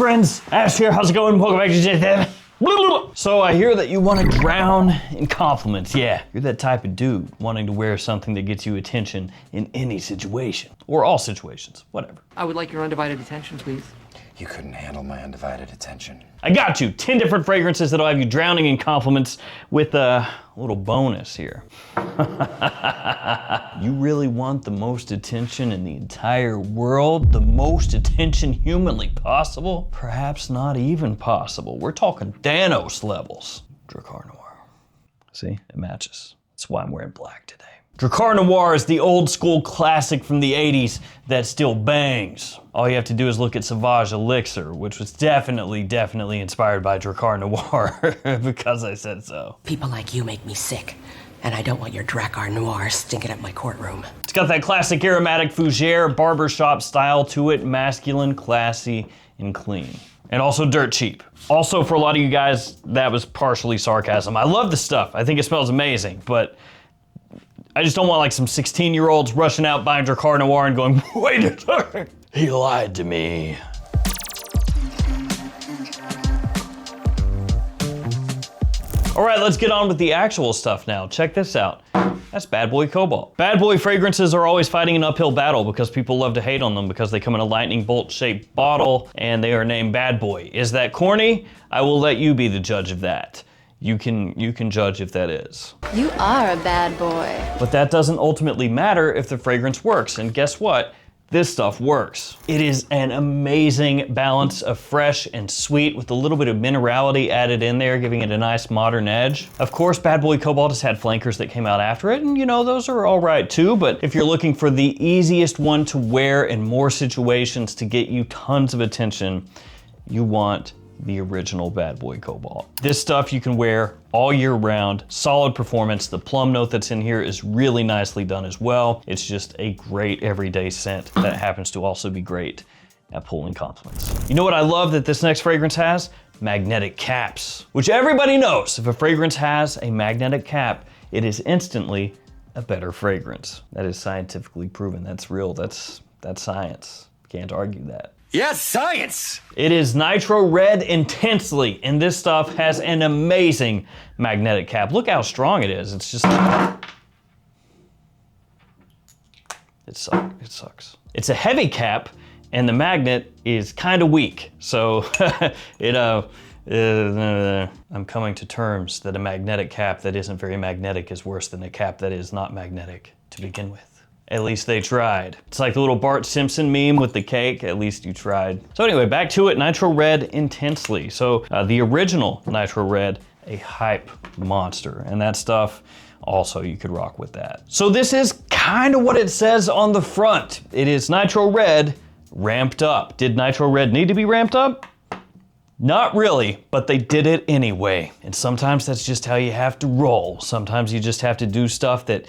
friends, Ash here, how's it going? Welcome back to Gents. So I hear that you want to drown in compliments. Yeah, you're that type of dude wanting to wear something that gets you attention in any situation. Or all situations, whatever. I would like your undivided attention, please. You couldn't handle my undivided attention. I got you, 10 different fragrances that'll have you drowning in compliments with a little bonus here. You really want the most attention in the entire world? The most attention humanly possible? Perhaps not even possible. We're talking Thanos levels. Draar Noir. See, it matches. That's why I'm wearing black today. Draar Noir is the old school classic from the 80s that still bangs. All you have to do is look at Sauvage Elixir, which was definitely inspired by Draar Noir, because I said so. People like you make me sick, and I don't want your Draar Noir stinking up my courtroom. It's got that classic aromatic fougere barbershop style to it, masculine, classy, and clean. And also dirt cheap. Also, for a lot of you guys, that was partially sarcasm. I love the stuff. I think it smells amazing, but I just don't want like some 16-year-olds rushing out buying Draar Noir and going, wait a second, he lied to me. All right, let's get on with the actual stuff now. Check this out. That's Bad Boy Cobalt. Bad Boy fragrances are always fighting an uphill battle because people love to hate on them because they come in a lightning bolt shaped bottle and they are named Bad Boy. Is that corny? I will let you be the judge of that. You can judge if that is. You are a bad boy. But that doesn't ultimately matter if the fragrance works. And guess what? This stuff works. It is an amazing balance of fresh and sweet with a little bit of minerality added in there, giving it a nice modern edge. Of course, Bad Boy Cobalt has had flankers that came out after it, and you know, those are all right too, but if you're looking for the easiest one to wear in more situations to get you tons of attention, you want the original Bad Boy Cobalt. This stuff you can wear all year round, solid performance. The plum note that's in here is really nicely done as well. It's just a great everyday scent that happens to also be great at pulling compliments. You know what I love that this next fragrance has? Magnetic caps, which everybody knows. If a fragrance has a magnetic cap, it is instantly a better fragrance. That is scientifically proven. That's real, that's science. Can't argue that. Yes, science! It is Nitro Red Intensely, and this stuff has an amazing magnetic cap. Look how strong it is. It's just, it sucks. It's a heavy cap, and the magnet is kind of weak. So, I'm coming to terms that a magnetic cap that isn't very magnetic is worse than a cap that is not magnetic to begin with. At least they tried. It's like the little Bart Simpson meme with the cake, at least you tried. So anyway, back to it, Nitro Red Intensely. So the original Nitro Red, a hype monster, and that stuff, also you could rock with that. So this is kind of what it says on the front. It is Nitro Red ramped up. Did Nitro Red need to be ramped up? Not really, but they did it anyway. And sometimes that's just how you have to roll. Sometimes you just have to do stuff that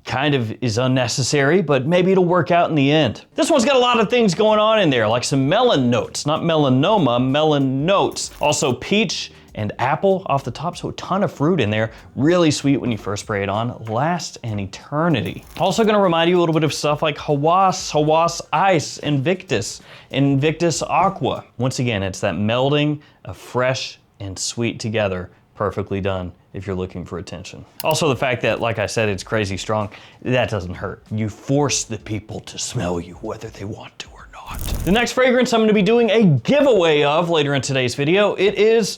kind of is unnecessary, but maybe it'll work out in the end. This one's got a lot of things going on in there, like some melon notes, not melanoma, melon notes. Also peach and apple off the top, so a ton of fruit in there. Really sweet when you first spray it on, lasts an eternity. Also gonna remind you a little bit of stuff like Hawas Ice, Invictus Aqua. Once again, it's that melding of fresh and sweet together, perfectly done if you're looking for attention. Also the fact that, like I said, it's crazy strong, that doesn't hurt. You force the people to smell you whether they want to or not. The next fragrance I'm gonna be doing a giveaway of later in today's video, it is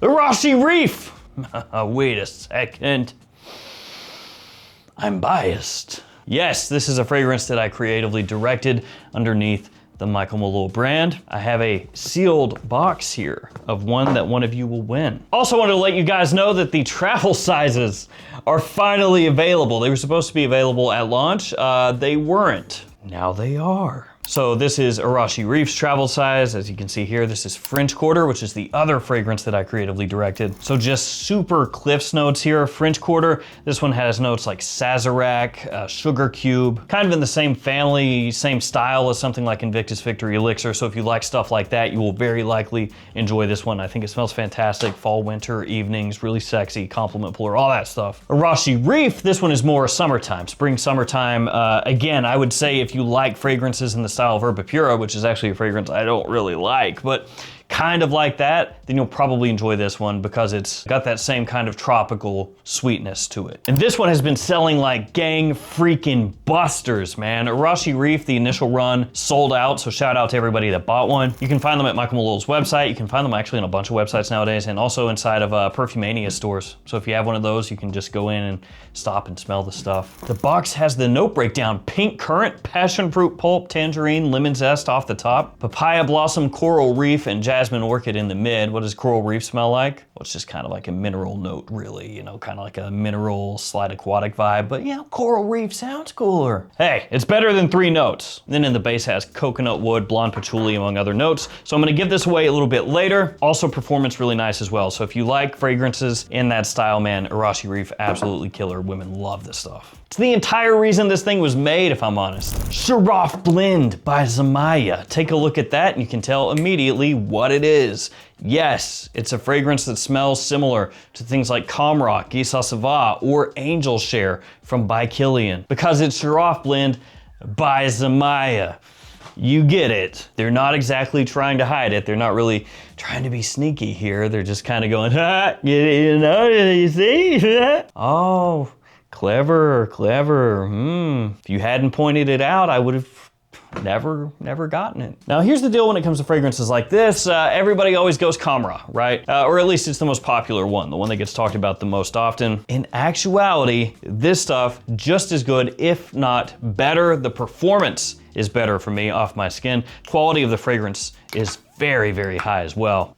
Arashi Reef. Wait a second. I'm biased. Yes, this is a fragrance that I creatively directed underneath the Michael Malone brand. I have a sealed box here of one that one of you will win. Also wanted to let you guys know that the travel sizes are finally available. They were supposed to be available at launch. They weren't. Now they are. So this is Arashi Reef's travel size. As you can see here, this is French Quarter, which is the other fragrance that I creatively directed. So just super Cliffs notes here. French Quarter, this one has notes like Sazerac, Sugar Cube, kind of in the same family, same style as something like Invictus Elixir. So if you like stuff like that, you will very likely enjoy this one. I think it smells fantastic. Fall, winter, evenings, really sexy, compliment puller, all that stuff. Arashi Reef, this one is more summertime, spring, summertime. Again, I would say if you like fragrances in the style of Herba Pura, which is actually a fragrance I don't really like, but kind of like that, then you'll probably enjoy this one because it's got that same kind of tropical sweetness to it. And this one has been selling like gang freaking busters, man. Arashi Reef, the initial run, sold out, so shout out to everybody that bought one. You can find them at Michael Malloy's website. You can find them actually on a bunch of websites nowadays, and also inside of Perfumania stores. So if you have one of those, you can just go in and stop and smell the stuff. The box has the note breakdown: pink currant, passion fruit pulp, tangerine, lemon zest off the top, papaya blossom, coral reef, and jasmine orchid in the mid. What does coral reef smell like? Well, it's just kind of like a mineral note, really, you know, kind of like a mineral slight aquatic vibe, but you know, coral reef sounds cooler. Hey, it's better than 3 notes. Then in the base has coconut wood, blonde patchouli, among other notes. So I'm gonna give this away a little bit later. Also, performance really nice as well. So if you like fragrances in that style, man, Arashi Reef, absolutely killer. Women love this stuff. It's the entire reason this thing was made, if I'm honest. Shira Blend by Zamaya. Take a look at that and you can tell immediately what it is. Yes, it's a fragrance that smells similar to things like Comrock, Gisa Sava, or Angel Share from By Killian, because it's Shira Blend by Zamaya. You get it. They're not exactly trying to hide it. They're not really trying to be sneaky here. They're just kind of going, ha, you know, you see? Oh, clever, clever. If you hadn't pointed it out, I would have never gotten it. Now here's the deal when it comes to fragrances like this. Everybody always goes Camera, right? Or at least it's the most popular one, the one that gets talked about the most often. In actuality, this stuff just as good, if not better. The performance is better for me off my skin. Quality of the fragrance is very, very high as well.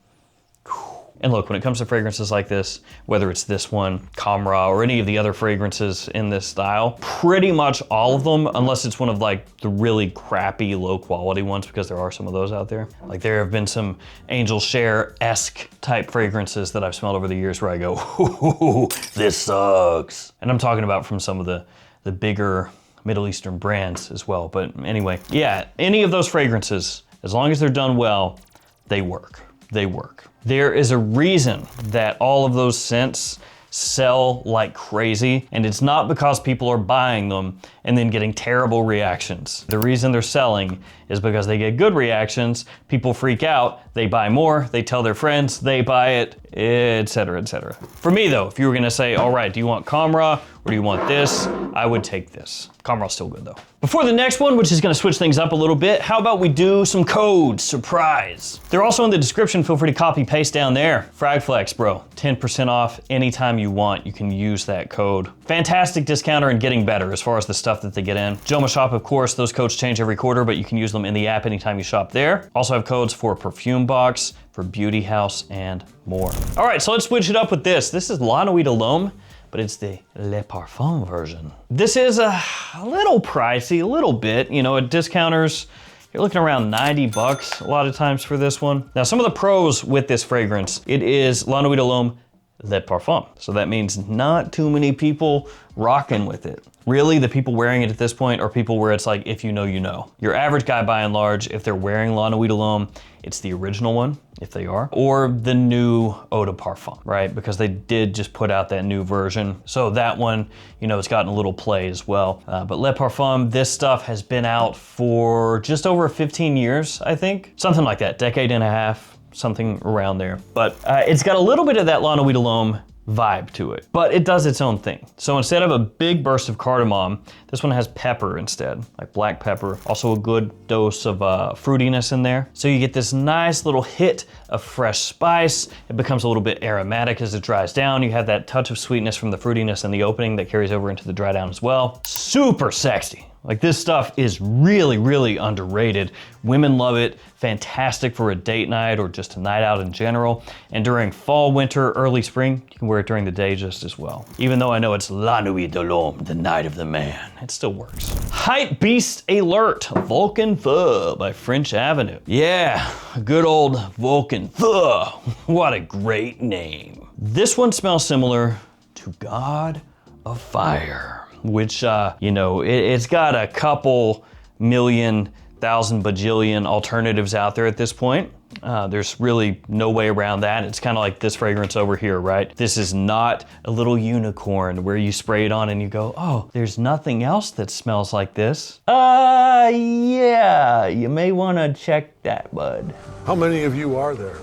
And look, when it comes to fragrances like this, whether it's this one, Camera, or any of the other fragrances in this style, pretty much all of them, unless it's one of like the really crappy, low quality ones, because there are some of those out there. Like there have been some Angel Share-esque type fragrances that I've smelled over the years where I go, ooh, this sucks. And I'm talking about from some of the bigger Middle Eastern brands as well. But anyway, yeah, any of those fragrances, as long as they're done well, they work. They work. There is a reason that all of those scents sell like crazy, and it's not because people are buying them and then getting terrible reactions. The reason they're selling is because they get good reactions, people freak out, they buy more, they tell their friends, they buy it, etc., etc. For me though, if you were gonna say, all right, do you want Camera or do you want this? I would take this. Camera's still good though. Before the next one, which is gonna switch things up a little bit, how about we do some codes, surprise. They're also in the description, feel free to copy paste down there. Fragflex, bro, 10% off anytime you want, you can use that code. Fantastic discounter and getting better as far as the stuff that they get in. JOMASHOP, of course, those codes change every quarter, but you can use them in the app anytime you shop there. Also have codes for Perfume Box, for Beauty House, and more. All right, so let's switch it up with this. This is Lano Alom, but it's the Le Parfum version. This is a little pricey, a little bit. You know, at discounters, you're looking around 90 bucks a lot of times for this one. Now, some of the pros with this fragrance, it is Lano Alom Le Parfum. So that means not too many people rocking with it. Really, the people wearing it at this point are people where it's like, if you know, you know. Your average guy, by and large, if they're wearing Lano Alom, it's the original one, if they are, or the new Eau de Parfum, right? Because they did just put out that new version. So that one, you know, it's gotten a little play as well. But Le Parfum, this stuff has been out for just over 15 years, I think. Something like that, decade and a half, something around there. But it's got a little bit of that Lano Alom vibe to it, but it does its own thing. So instead of a big burst of cardamom, this one has pepper instead, like black pepper. Also a good dose of fruitiness in there. So you get this nice little hit of fresh spice. It becomes a little bit aromatic as it dries down. You have that touch of sweetness from the fruitiness in the opening that carries over into the dry down as well. Super sexy. Like this stuff is really, really underrated. Women love it. Fantastic for a date night or just a night out in general. And during fall, winter, early spring, you can wear it during the day just as well. Even though I know it's La Nuit de l'Homme, the night of the man, it still works. Hype Beast Alert, Vulcan Fur by French Avenue. Yeah, good old Vulcan Fur. What a great name. This one smells similar to God of Fire, which, you know, it's got a couple million, thousand bajillion alternatives out there at this point. There's really no way around that. It's kind of like this fragrance over here, right? This is not a little unicorn where you spray it on and you go, oh, there's nothing else that smells like this. Yeah, you may want to check that, bud. How many of you are there?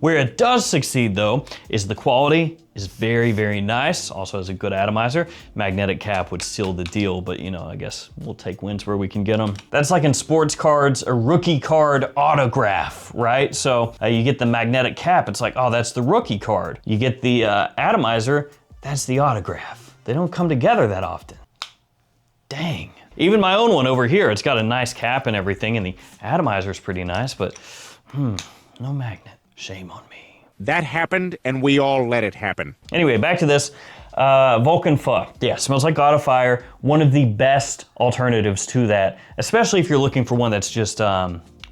Where it does succeed though, is the quality is very, very nice. Also has a good atomizer. Magnetic cap would seal the deal, but you know, I guess we'll take wins where we can get them. That's like in sports cards, a rookie card autograph, right? So you get the magnetic cap, it's like, oh, that's the rookie card. You get the atomizer, that's the autograph. They don't come together that often. Dang. Even my own one over here, it's got a nice cap and everything, and the atomizer's pretty nice, but no magnet. Shame on me. That happened, and we all let it happen. Anyway, back to this. Vulcan Fur. Yeah, smells like God of Fire. One of the best alternatives to that, especially if you're looking for one that's just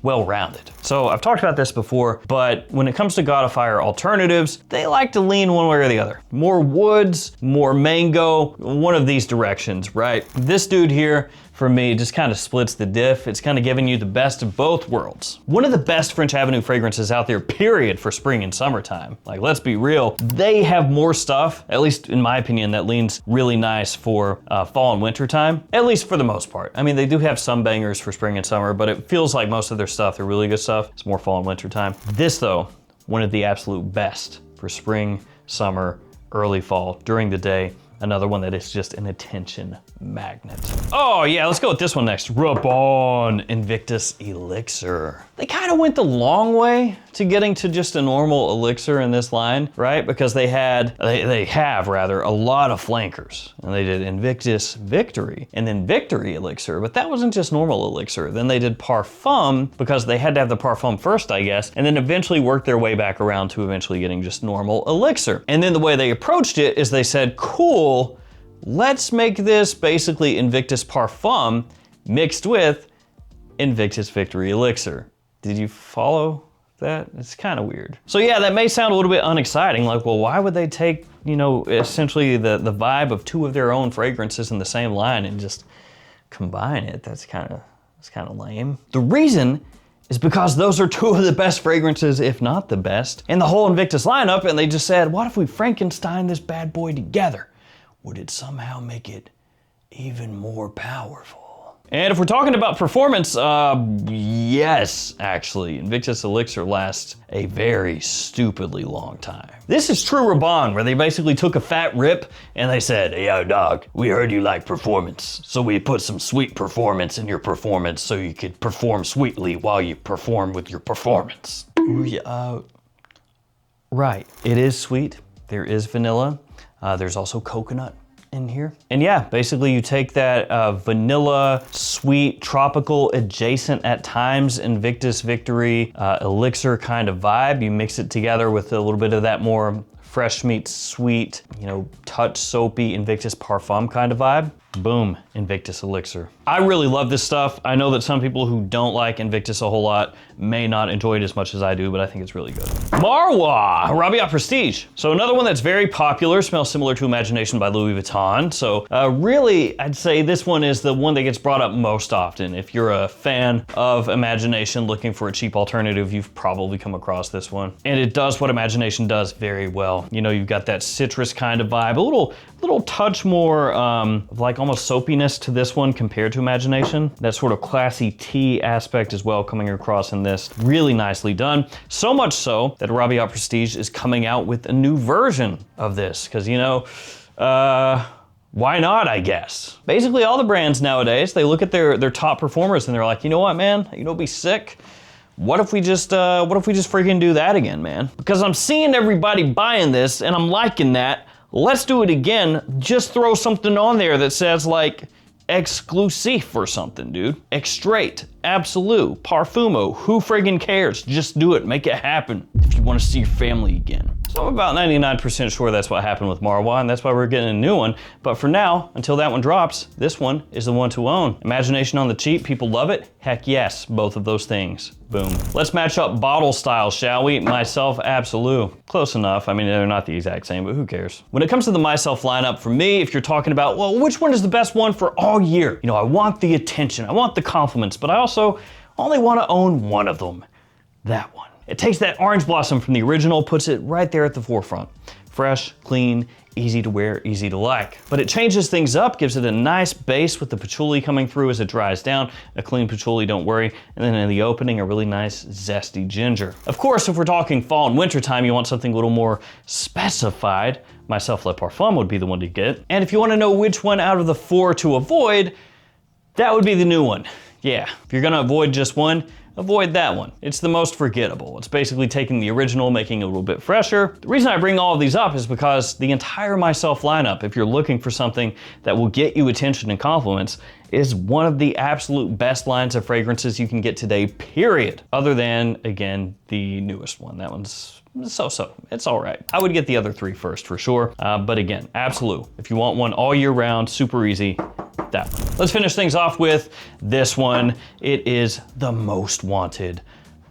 well-rounded. So I've talked about this before, but when it comes to God of Fire alternatives, they like to lean one way or the other. More woods, more mango, one of these directions, right? This dude here, for me, just kind of splits the diff. It's kind of giving you the best of both worlds. One of the best French Avenue fragrances out there, period, for spring and summertime. Like, let's be real, they have more stuff, at least in my opinion, that leans really nice for fall and winter time, at least for the most part. I mean, they do have some bangers for spring and summer, but it feels like most of their stuff, they're really good stuff. It's more fall and winter time. This though, one of the absolute best for spring, summer, early fall, during the day. Another one that is just an attention magnet. Oh yeah, let's go with this one next. Rub on Invictus Elixir. They kind of went the long way to getting to just a normal elixir in this line, right? Because they have a lot of flankers. And they did Invictus Victory and then Victory Elixir, but that wasn't just normal elixir. Then they did Parfum because they had to have the Parfum first, I guess, and then eventually worked their way back around to eventually getting just normal elixir. And then the way they approached it is they said, cool, let's make this basically Invictus Parfum mixed with Invictus Victory Elixir. Did you follow that? It's kind of weird. So yeah, that may sound a little bit unexciting. Like, well, why would they take, you know, essentially the vibe of two of their own fragrances in the same line and just combine it? That's kind of lame. The reason is because those are two of the best fragrances, if not the best, in the whole Invictus lineup, and they just said, what if we Frankenstein this bad boy together? Would it somehow make it even more powerful? And if we're talking about performance, yes, actually. Invictus Elixir lasts a very stupidly long time. This is true Raban, where they basically took a fat rip and they said, hey, yo, dog, we heard you like performance, so we put some sweet performance in your performance so you could perform sweetly while you perform with your performance. Right, it is sweet. There is vanilla. There's also coconut in here. And yeah, basically you take that vanilla, sweet, tropical, adjacent at times Invictus Victory elixir kind of vibe. You mix it together with a little bit of that more fresh meat, sweet, you know, touch soapy Invictus Parfum kind of vibe. Boom, Invictus Elixir. I really love this stuff. I know that some people who don't like Invictus a whole lot may not enjoy it as much as I do, but I think it's really good. Marwa Harabia Prestige. So another one that's very popular, smells similar to Imagination by Louis Vuitton. So really, I'd say this one is the one that gets brought up most often. If you're a fan of Imagination looking for a cheap alternative, you've probably come across this one. And it does what Imagination does very well. You know, you've got that citrus kind of vibe, a little touch more of like almost soapiness to this one compared to Imagination. That sort of classy tea aspect as well coming across in this. Really nicely done. So much so that Harabia Prestige is coming out with a new version of this because, you know, why not, I guess? Basically all the brands nowadays, they look at their top performers and they're like, you know what, man, you know, be sick. What if we just freaking do that again, man? Because I'm seeing everybody buying this and I'm liking that. Let's do it again. Just throw something on there that says like exclusive or something, dude. Extrait, absolute, parfumo, who friggin' cares? Just do it, make it happen if you want to see your family again. So I'm about 99% sure that's what happened with Marwa, and that's why we're getting a new one. But for now, until that one drops, this one is the one to own. Imagination on the cheap, people love it. Heck yes, both of those things. Boom. Let's match up bottle style, shall we? Myself, absolute. Close enough. I mean, they're not the exact same, but who cares? When it comes to the Myself lineup, for me, if you're talking about, well, which one is the best one for all year? You know, I want the attention, I want the compliments, but I also only want to own one of them. That one. It takes that orange blossom from the original, puts it right there at the forefront. Fresh, clean, easy to wear, easy to like. But it changes things up, gives it a nice base with the patchouli coming through as it dries down. A clean patchouli, don't worry. And then in the opening, a really nice zesty ginger. Of course, if we're talking fall and winter time, you want something a little more specified. My Self Le Parfum would be the one to get. And if you want to know which one out of the 4 to avoid, that would be the new one. Yeah, if you're gonna avoid just one, avoid that one. It's the most forgettable. It's basically taking the original, making it a little bit fresher. The reason I bring all of these up is because the entire Myself lineup, if you're looking for something that will get you attention and compliments, is one of the absolute best lines of fragrances you can get today, period. Other than, again, the newest one. That one's so-so. It's all right. I would get the other 3 first for sure. But again, absolute. If you want one all year round, super easy, that one. Let's finish things off with this one. It is the most wanted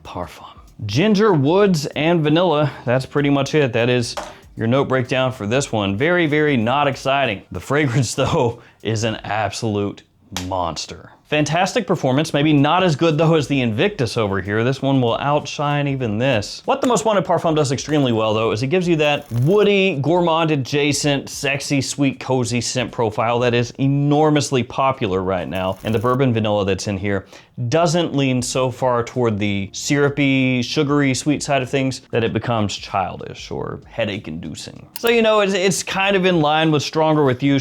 parfum. Ginger, woods, and vanilla. That's pretty much it. That is your note breakdown for this one. Very, very not exciting. The fragrance though is an absolute monster. Fantastic performance, maybe not as good though as the Invictus over here. This one will outshine even this. What the Most Wanted Parfum does extremely well though is it gives you that woody, gourmand adjacent, sexy, sweet, cozy scent profile that is enormously popular right now. And the bourbon vanilla that's in here doesn't lean so far toward the syrupy, sugary, sweet side of things that it becomes childish or headache inducing. So you know, it's kind of in line with Stronger With You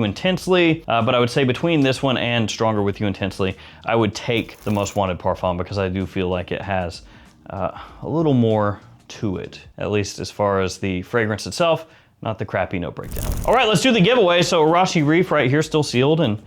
Intensely, but I would say between this one and Stronger With You Intensely, I would take the Most Wanted Parfum because I do feel like it has a little more to it, at least as far as the fragrance itself, not the crappy note breakdown. All right, let's do the giveaway. So Arashi Reef right here, still sealed, and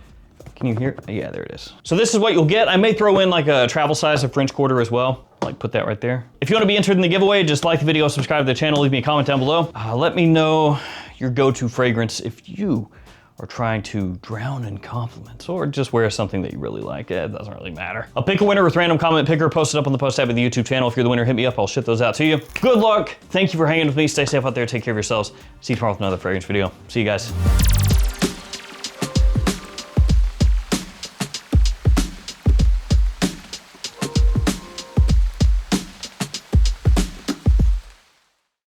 can you hear it? Yeah, there it is. So this is what you'll get. I may throw in like a travel size of French Quarter as well. Like put that right there. If you want to be entered in the giveaway, just like the video, subscribe to the channel, leave me a comment down below. Let me know your go-to fragrance if you are trying to drown in compliments, or just wear something that you really like. It doesn't really matter. I'll pick a winner with random comment picker, post it up on the post tab of the YouTube channel. If you're the winner, hit me up, I'll ship those out to you. Good luck, thank you for hanging with me, stay safe out there, take care of yourselves. See you tomorrow with another fragrance video. See you guys.